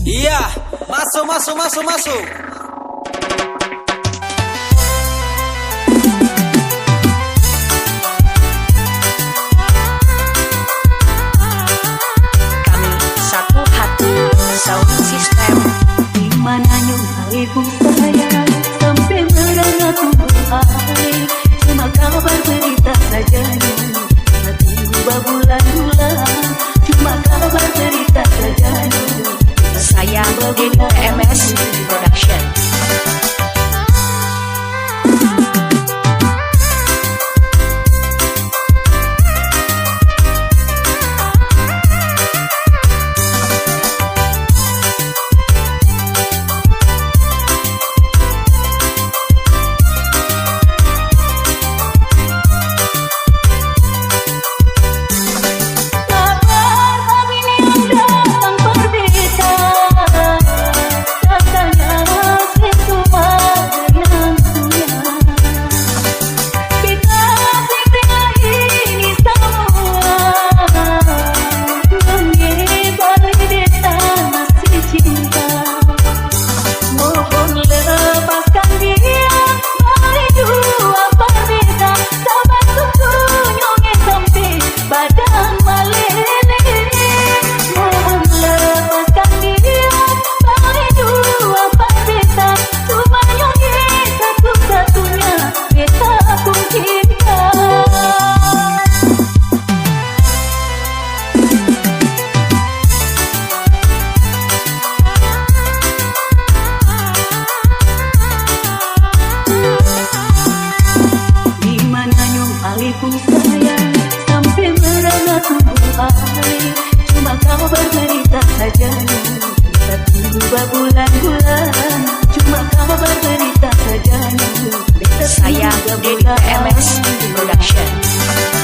Iya, masuk, masuk, masuk, masuk. Kami satu hati, sound system. Dimana nyumpaiku sayang sampai merana tubuh air. Cuma kabar berita saja kita tunggu berbulan-bulan. Cuma kabar berita saja Saya DDMS Production. Pun sayang sampai merana tubuh air. Cuma kau bercerita saja kita tunggu berbulan-bulan. Cuma kau bercerita saja Saya DDMS Production.